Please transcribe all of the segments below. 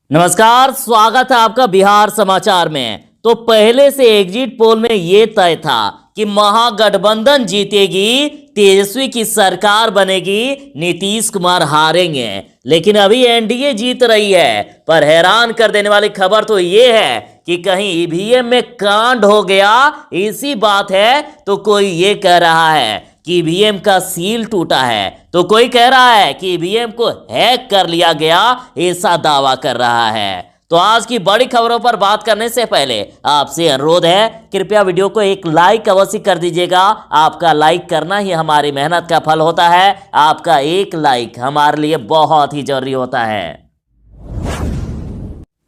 नमस्कार, स्वागत है आपका बिहार समाचार में। तो पहले से एग्जिट पोल में यह तय था कि महागठबंधन जीतेगी, तेजस्वी की सरकार बनेगी, नीतीश कुमार हारेंगे। लेकिन अभी एनडीए जीत रही है। पर हैरान कर देने वाली खबर तो यह है कि कहीं ईवीएम में कांड हो गया। इसी बात है तो कोई ये कह रहा है कि ईवीएम का सील टूटा है, तो कोई कह रहा है कि ईवीएम को हैक कर लिया गया, ऐसा दावा कर रहा है। तो आज की बड़ी खबरों पर बात करने से पहले आपसे अनुरोध है, कृपया वीडियो को एक लाइक अवश्य कर दीजिएगा। आपका लाइक करना ही हमारी मेहनत का फल होता है। आपका एक लाइक हमारे लिए बहुत ही जरूरी होता है।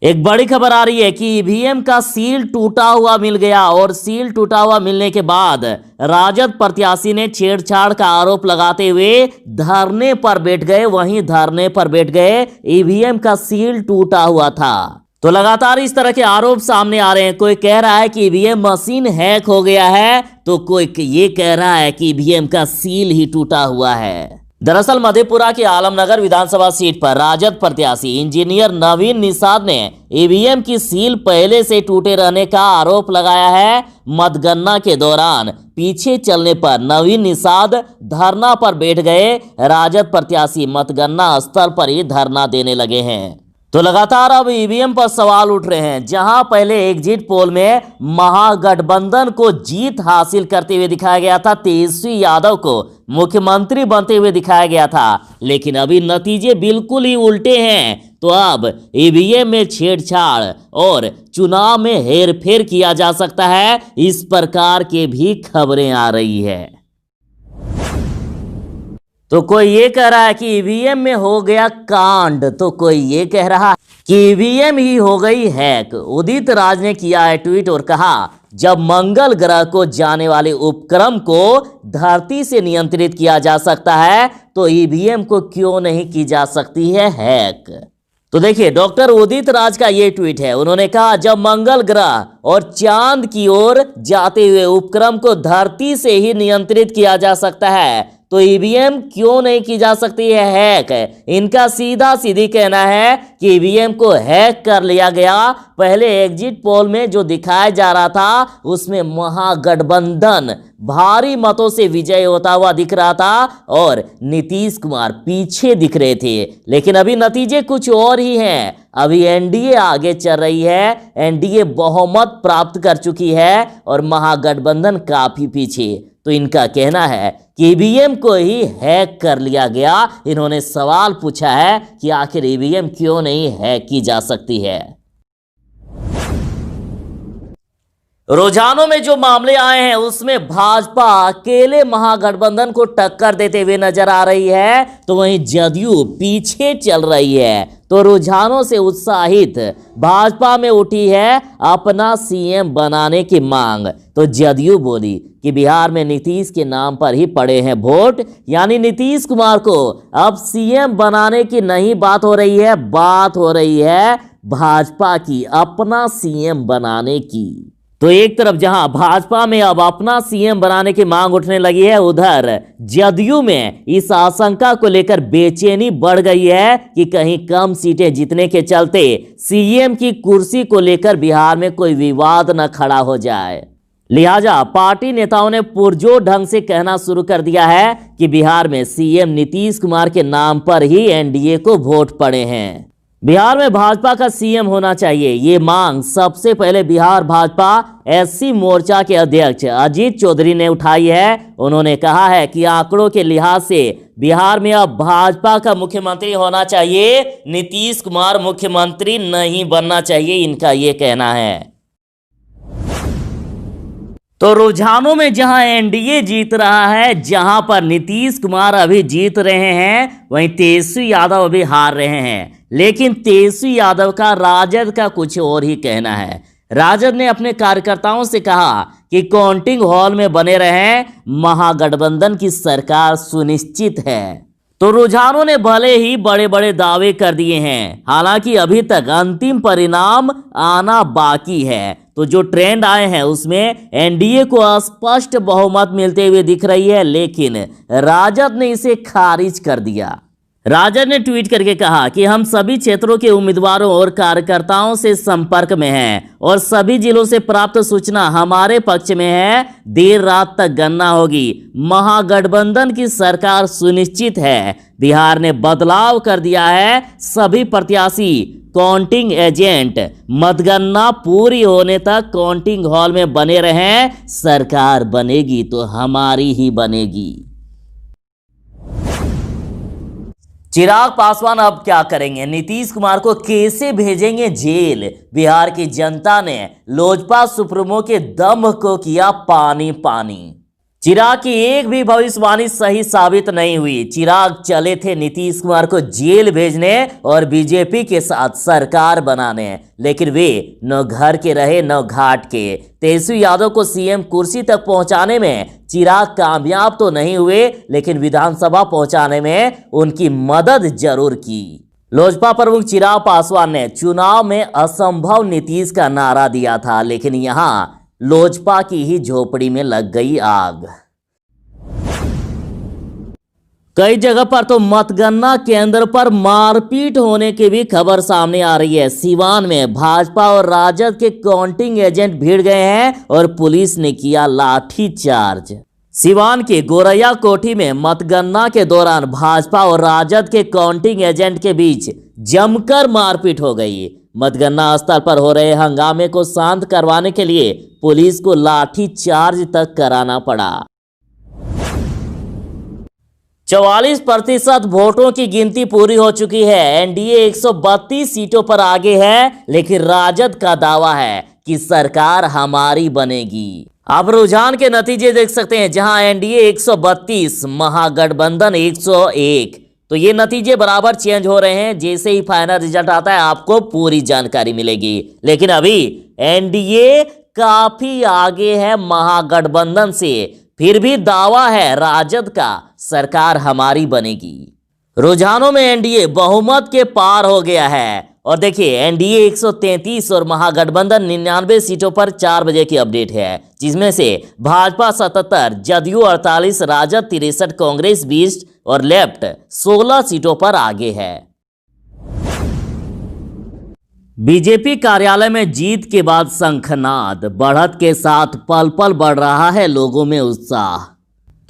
एक बड़ी खबर आ रही है कि ईवीएम का सील टूटा हुआ मिल गया और सील टूटा हुआ मिलने के बाद राजद प्रत्याशी ने छेड़छाड़ का आरोप लगाते हुए धरने पर बैठ गए। वहीं धरने पर बैठ गए, ईवीएम का सील टूटा हुआ था। तो लगातार इस तरह के आरोप सामने आ रहे हैं। कोई कह रहा है कि ईवीएम मशीन हैक हो गया है, तो कोई ये कह रहा है कि ईवीएम का सील ही टूटा हुआ है। दरअसल मधेपुरा के आलमनगर विधानसभा सीट पर राजद प्रत्याशी इंजीनियर नवीन निषाद ने ईवीएम की सील पहले से टूटे रहने का आरोप लगाया है। मतगणना के दौरान पीछे चलने पर नवीन निषाद धरना पर बैठ गए। राजद प्रत्याशी मतगणना स्थल पर ही धरना देने लगे हैं। तो लगातार अब ईवीएम पर सवाल उठ रहे हैं। जहां पहले एग्जिट पोल में महागठबंधन को जीत हासिल करते हुए दिखाया गया था, तेजस्वी यादव को मुख्यमंत्री बनते हुए दिखाया गया था, लेकिन अभी नतीजे बिल्कुल ही उल्टे हैं। तो अब ईवीएम में छेड़छाड़ और चुनाव में हेरफेर किया जा सकता है, इस प्रकार के भी खबरें आ रही है। तो कोई ये कह रहा है कि ईवीएम में हो गया कांड, तो कोई ये कह रहा है कि ईवीएम ही हो गई हैक। उदित राज ने किया है ट्वीट और कहा, जब मंगल ग्रह को जाने वाले उपक्रम को धरती से नियंत्रित किया जा सकता है, तो ईवीएम को क्यों नहीं की जा सकती है हैक। तो देखिए, डॉक्टर उदित राज का ये ट्वीट है। उन्होंने कहा, जब मंगल ग्रह और चांद की ओर जाते हुए उपक्रम को धरती से ही नियंत्रित किया जा सकता है, तो ईवीएम क्यों नहीं की जा सकती है हैक। इनका सीधा सीधी कहना है कि ईवीएम को हैक कर लिया गया। पहले एग्जिट पोल में जो दिखाया जा रहा था, उसमें महागठबंधन भारी मतों से विजय होता हुआ दिख रहा था और नीतीश कुमार पीछे दिख रहे थे। लेकिन अभी नतीजे कुछ और ही हैं। अभी एनडीए आगे चल रही है, एनडीए बहुमत प्राप्त कर चुकी है और महागठबंधन काफी पीछे। तो इनका कहना है कि ईवीएम को ही हैक कर लिया गया। इन्होंने सवाल पूछा है कि आखिर ईवीएम क्यों नहीं हैक की जा सकती है। रुझानों में जो मामले आए हैं, उसमें भाजपा अकेले महागठबंधन को टक्कर देते हुए नजर आ रही है, तो वहीं जदयू पीछे चल रही है। तो रुझानों से उत्साहित भाजपा में उठी है अपना सीएम बनाने की मांग। तो जदयू बोली कि बिहार में नीतीश के नाम पर ही पड़े हैं वोट, यानी नीतीश कुमार को अब सीएम बनाने की नहीं बात हो रही है, बात हो रही है भाजपा की अपना सीएम बनाने की। तो एक तरफ जहां भाजपा में अब अपना सीएम बनाने की मांग उठने लगी है, उधर जदयू में इस आशंका को लेकर बेचैनी बढ़ गई है कि कहीं कम सीटें जीतने के चलते सीएम की कुर्सी को लेकर बिहार में कोई विवाद न खड़ा हो जाए। लिहाजा पार्टी नेताओं ने पुरजोर ढंग से कहना शुरू कर दिया है कि बिहार में सीएम नीतीश कुमार के नाम पर ही एनडीए को वोट पड़े हैं। बिहार में भाजपा का सीएम होना चाहिए, ये मांग सबसे पहले बिहार भाजपा एससी मोर्चा के अध्यक्ष अजीत चौधरी ने उठाई है। उन्होंने कहा है कि आंकड़ों के लिहाज से बिहार में अब भाजपा का मुख्यमंत्री होना चाहिए, नीतीश कुमार मुख्यमंत्री नहीं बनना चाहिए, इनका ये कहना है। तो रुझानों में जहां एनडीए जीत रहा है, जहां पर नीतीश कुमार अभी जीत रहे हैं, वहीं तेजस्वी यादव अभी हार रहे हैं। लेकिन तेजस्वी यादव का राजद का कुछ और ही कहना है। राजद ने अपने कार्यकर्ताओं से कहा कि काउंटिंग हॉल में बने रहें, महागठबंधन की सरकार सुनिश्चित है। तो रुझानों ने भले ही बड़े बड़े दावे कर दिए हैं, हालांकि अभी तक अंतिम परिणाम आना बाकी है। तो जो ट्रेंड आए हैं उसमें एनडीए को स्पष्ट बहुमत मिलते हुए दिख रही है, लेकिन राजद ने इसे खारिज कर दिया। राजद ने ट्वीट करके कहा कि हम सभी क्षेत्रों के उम्मीदवारों और कार्यकर्ताओं से संपर्क में हैं और सभी जिलों से प्राप्त सूचना हमारे पक्ष में है। देर रात तक गणना होगी। महागठबंधन की सरकार सुनिश्चित है। बिहार ने बदलाव कर दिया है। सभी प्रत्याशी काउंटिंग एजेंट मतगणना पूरी होने तक काउंटिंग हॉल में बने रहें। सरकार बनेगी तो हमारी ही बनेगी। चिराग पासवान अब क्या करेंगे? नीतीश कुमार को कैसे भेजेंगे जेल? बिहार की जनता ने लोजपा सुप्रीमो के दम को किया पानी पानी। चिराग की एक भी भविष्यवाणी सही साबित नहीं हुई। चिराग चले थे नीतीश कुमार को जेल भेजने और बीजेपी के साथ सरकार बनाने, लेकिन वे न घर के रहे न घाट के। तेजस्वी यादव को सीएम कुर्सी तक पहुंचाने में चिराग कामयाब तो नहीं हुए, लेकिन विधानसभा पहुंचाने में उनकी मदद जरूर की। लोजपा प्रमुख चिराग पासवान ने चुनाव में असंभव नीतीश का नारा दिया था, लेकिन यहां लोजपा की ही झोपड़ी में लग गई आग। कई जगह पर तो मतगणना केंद्र पर मारपीट होने की भी खबर सामने आ रही है। सीवान में भाजपा और राजद के काउंटिंग एजेंट भिड़ गए हैं और पुलिस ने किया लाठीचार्ज। सीवान के गोरैया कोठी में मतगणना के दौरान भाजपा और राजद के काउंटिंग एजेंट के बीच जमकर मारपीट हो गई। मतगणना स्थल पर हो रहे हंगामे को शांत करवाने के लिए पुलिस को लाठी चार्ज तक कराना पड़ा। 44% वोटों की गिनती पूरी हो चुकी है। एनडीए 132 सीटों पर आगे है, लेकिन राजद का दावा है कि सरकार हमारी बनेगी। आप रुझान के नतीजे देख सकते हैं, जहां एनडीए 132, महागठबंधन 101। तो ये नतीजे बराबर चेंज हो रहे हैं। जैसे ही फाइनल रिजल्ट आता है आपको पूरी जानकारी मिलेगी, लेकिन अभी एनडीए काफी आगे है महागठबंधन से। फिर भी दावा है राजद का, सरकार हमारी बनेगी। रुझानों में एनडीए बहुमत के पार हो गया है। और देखिए, एनडीए 133 और महागठबंधन 99 सीटों पर 4 बजे की अपडेट है, जिसमें से भाजपा 77, जदयू 48, राजद 63, कांग्रेस 20 और लेफ्ट 16 सीटों पर आगे है। बीजेपी कार्यालय में जीत के बाद शंखनाद, बढ़त के साथ पल पल बढ़ रहा है लोगों में उत्साह।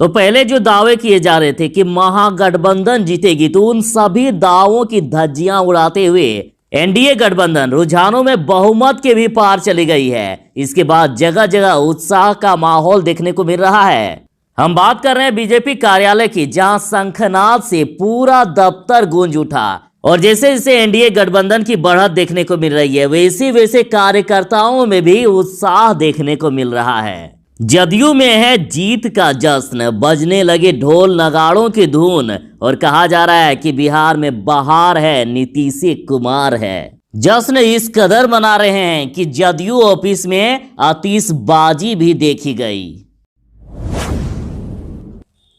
तो पहले जो दावे किए जा रहे थे कि महागठबंधन जीतेगी, तो उन सभी दावों की धज्जियां उड़ाते हुए एनडीए गठबंधन रुझानों में बहुमत के भी पार चली गई है। इसके बाद जगह जगह उत्साह का माहौल देखने को मिल रहा है। हम बात कर रहे हैं बीजेपी कार्यालय की, जहां शंखनाद से पूरा दफ्तर गूंज उठा। और जैसे जैसे एनडीए गठबंधन की बढ़त देखने को मिल रही है, वैसे वैसे कार्यकर्ताओं में भी उत्साह देखने को मिल रहा है। जदयू में है जीत का जश्न, बजने लगे ढोल नगाड़ों की धुन और कहा जा रहा है कि बिहार में बहार है, नीतीश कुमार है। जश्न इस कदर मना रहे हैं कि जदयू ऑफिस में आतिशबाजी भी देखी गई।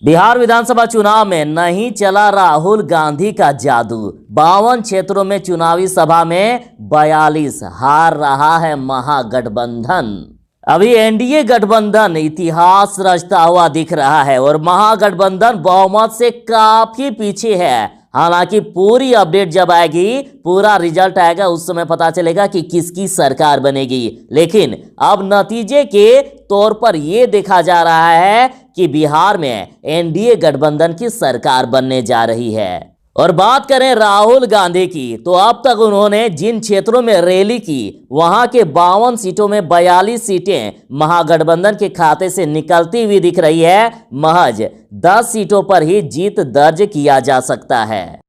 बिहार विधानसभा चुनाव में नहीं चला राहुल गांधी का जादू। 52 क्षेत्रों में चुनावी सभा में 42 हार रहा है महागठबंधन। अभी एनडीए गठबंधन इतिहास रचता हुआ दिख रहा है और महागठबंधन बहुमत से काफी पीछे है। हालांकि पूरी अपडेट जब आएगी, पूरा रिजल्ट आएगा, उस समय पता चलेगा कि किसकी सरकार बनेगी। लेकिन अब नतीजे के तौर पर यह देखा जा रहा है कि बिहार में एनडीए गठबंधन की सरकार बनने जा रही है। और बात करें राहुल गांधी की, तो अब तक उन्होंने जिन क्षेत्रों में रैली की, वहां के 52 सीटों में 42 सीटें महागठबंधन के खाते से निकलती हुई दिख रही है। महज 10 सीटों पर ही जीत दर्ज किया जा सकता है।